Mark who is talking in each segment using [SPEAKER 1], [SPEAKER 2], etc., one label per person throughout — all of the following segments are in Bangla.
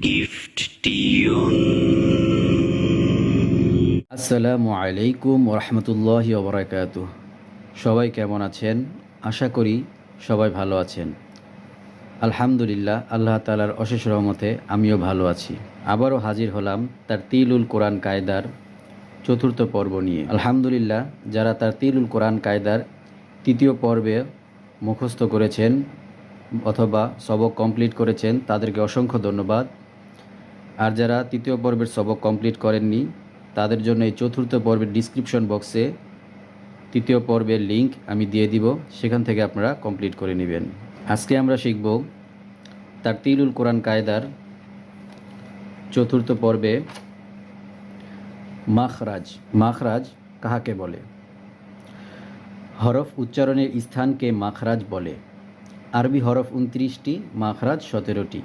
[SPEAKER 1] Gift tune.
[SPEAKER 2] আসসালামু আলাইকুম ওরহমতুল্লাহি ওবরাকাতুহ। সবাই কেমন আছেন? আশা করি সবাই ভালো আছেন। আলহামদুলিল্লাহ, আল্লাহ তাআলার অশেষ রহমতে আমিও ভালো আছি। আবারও হাজির হলাম তারতিলুল কোরআন কায়দার চতুর্থ পর্ব নিয়ে। আলহামদুলিল্লাহ, যারা তারতিলুল কোরআন কায়দার তৃতীয় পর্বে মুখস্থ করেছেন অথবা সবক কমপ্লিট করেছেন তাদেরকে অসংখ্য ধন্যবাদ। আর যারা তৃতীয় পর্বের সবক কমপ্লিট করেননি তাদের জন্য এই চতুর্থ পর্বের ডিসক্রিপশন বক্সে তৃতীয় পর্বের লিংক আমি দিয়ে দিব, সেখান থেকে আপনারা কমপ্লিট করে নেবেন। আজকে আমরা শিখব তারতিলুল কোরআন কায়দার চতুর্থ পর্বে মাখরাজ। মাখরাজ কাহাকে বলে? হরফ উচ্চারণের স্থানকে মাখরাজ বলে। আরবি হরফ 29টি, মাখরাজ 17টি।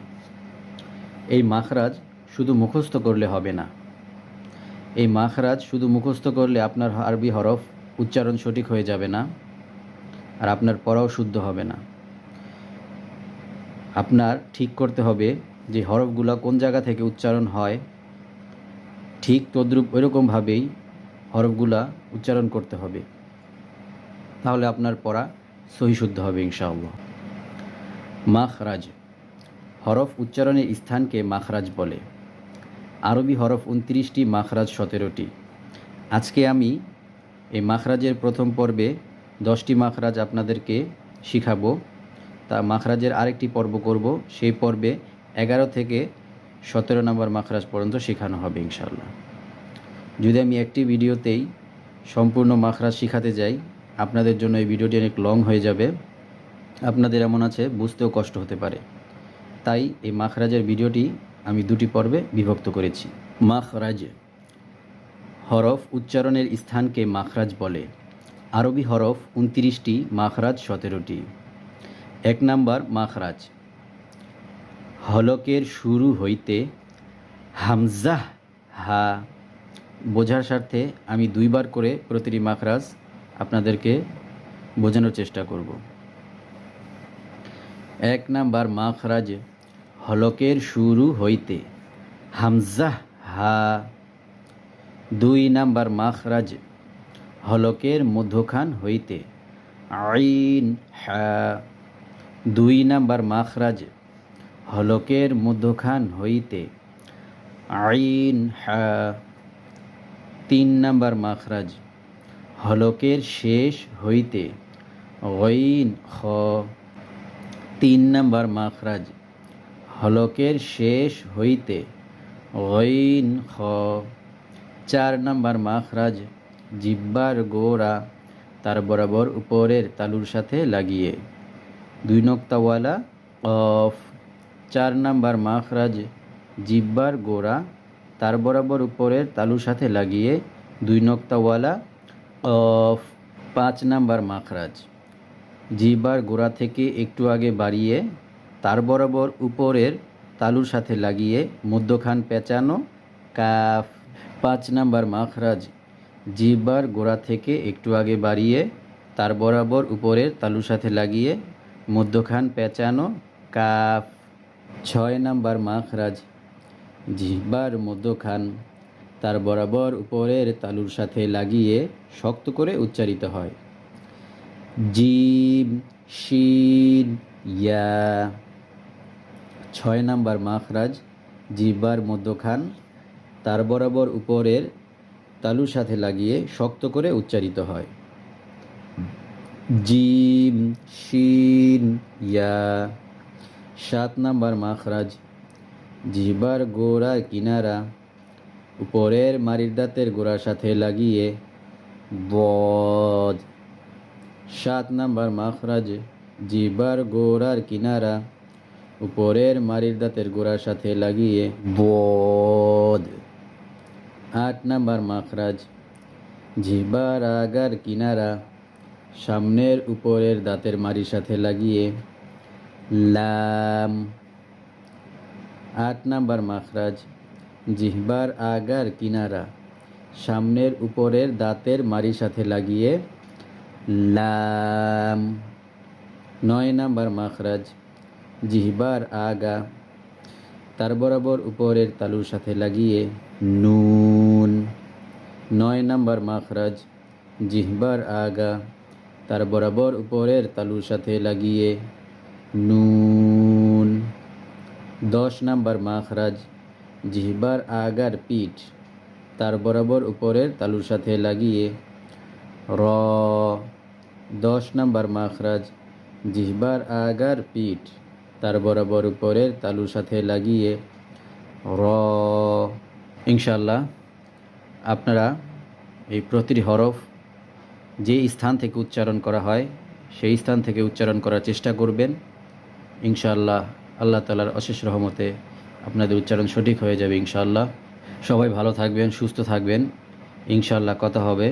[SPEAKER 2] এই মাখরাজ শুধু মুখস্থ করলে হবে না। এই মাখরাজ শুধু মুখস্থ করলে আপনার আরবি হরফ উচ্চারণ সঠিক হয়ে যাবে না, আর আপনার পড়াও শুদ্ধ হবে না। আপনার ঠিক করতে হবে যে হরফগুলো কোন জায়গা থেকে উচ্চারণ হয়, ঠিক তদ্রূপ ওইরকমভাবেই হরফগুলা উচ্চারণ করতে হবে, তাহলে আপনার পড়া সহি শুদ্ধ হবে ইনশাআল্লাহ। মাখরাজ, হরফ উচ্চারণের স্থানকে মাখরাজ বলে। আরবি হরফ 29টি, মাখরাজ 17টি। আজকে আমি এই মাখরাজের প্রথম পর্বে 10টি মাখরাজ আপনাদেরকে শিখাবো। তা মাখরাজের আরেকটি পর্ব করব, সেই পর্বে 11 থেকে 17 নম্বর মাখরাজ পর্যন্ত শেখানো হবে ইনশাআল্লাহ। যদি আমি একটি ভিডিওতেই সম্পূর্ণ মাখরাজ শিখাতে যাই, আপনাদের জন্য এই ভিডিওটি অনেক লং হয়ে যাবে, আপনাদের এমন আছে বুঝতেও কষ্ট হতে পারে। তাই এই মাখরাজের ভিডিওটি আমি দুটি পর্বে বিভক্ত করেছি। মাখরাজ, হরফ উচ্চারণের স্থানকে মাখরাজ বলে। আরবি হরফ 29টি, মাখরাজ 17টি। 1 নাম্বার মাখরাজ, হলকের শুরু হইতে হামজা হা। বোঝার স্বার্থে আমি 2 বার করে প্রতিটি মাখরাজ আপনাদেরকে বোঝানোর চেষ্টা করব। 1 নাম্বার মাখরাজ, হলকের শুরু হইতে হামজা হা। 2 নাম্বার মাখরাজ, হলকের মধ্যখান হইতে আইন হা। 2 নাম্বার মাখরাজ, হলকের মধ্যখান হইতে আইন হা। 3 নাম্বার মাখরাজ, হলকের শেষ হইতে গইন খ। 3 নাম্বার মাখরাজ, হলকের শেষ হইতে গইন খ। 4 নাম্বার মাখরাজ, জিহ্বার গোড়া তার বরাবর উপরের তালুর সাথে লাগিয়ে 2 নক্তাওয়ালা কফ। 4 নাম্বার মাখরাজ, জিহ্বার গোড়া তার বরাবর উপরের তালুর সাথে লাগিয়ে 2 নক্তাওয়ালা কফ। 5 নাম্বার মাখরাজ, জিহ্বার গোড়া থেকে একটু আগে বাড়িয়ে তার বরাবর উপরের তালুর সাথে লাগিয়ে মধ্যখান পেঁচানো কাফ। 5 নাম্বার মাখরাজ, জিহ্বার গোড়া থেকে একটু আগে বাড়িয়ে তার বরাবর উপরের তালুর সাথে লাগিয়ে মধ্যখান পেঁচানো কাফ। 6 নাম্বার মাখরাজ, জিহ্বার মধ্যখান তার বরাবর উপরের তালুর সাথে লাগিয়ে শক্ত করে উচ্চারিত হয়। জিম শিন ইয়া। 6 নাম্বার মাখরাজ, জিহ্বার মধ্যখান তার বরাবর উপরের তালুর সাথে লাগিয়ে শক্ত করে উচ্চারিত হয়। জিম শিন ইয়া। 7 নাম্বার মাখরাজ, জিহ্বার গোড়ার কিনারা উপরের মারির দাঁতের গোড়ার সাথে লাগিয়ে বদ। 7 নাম্বার মাখরাজ, জিহ্বার গোড়ার কিনারা উপরের মারির দাঁতের গোড়ার সাথে লাগিয়ে বদ। 8 নাম্বার মাখরাজ, জিহ্বার আগার কিনারা সামনের উপরের দাঁতের মারির সাথে লাগিয়ে লাম। 8 নাম্বার মাখরাজ, জিহ্বার আগার কিনারা সামনের উপরের দাঁতের মারির সাথে লাগিয়ে লাম। 9 নাম্বার মাখরাজ জিহ্বার আগা, তার বরাবর উপরের তালুর সাথে লাগিয়ে নুন। 9 নাম্বার মাখরাজ জিহ্বার আগা, তার বরাবর উপরের তালুর সাথে লাগিয়ে নুন। 10 নাম্বার মাখরাজ জিহ্বার আগার পিঠ, তার বরাবর উপরের তালুর সাথে লাগিয়ে র। 10 নাম্বার মাখরাজ জিহ্বার আগার পিঠ, তার বরাবর উপরের তালুর সাথে লাগিয়ে র। ইনশাআল্লাহ আপনারা এই প্রতিটি হরফ যে স্থান থেকে উচ্চারণ করা হয় সেই স্থান থেকে উচ্চারণ করার চেষ্টা করবেন। ইনশাআল্লাহ আল্লাহ তাআলার অশেষ রহমতে আপনাদের উচ্চারণ সঠিক হয়ে যাবে ইনশাআল্লাহ। সবাই ভালো থাকবেন, সুস্থ থাকবেন। ইনশাআল্লাহ কথা হবে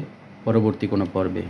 [SPEAKER 2] পরবর্তী কোনো পর্বে।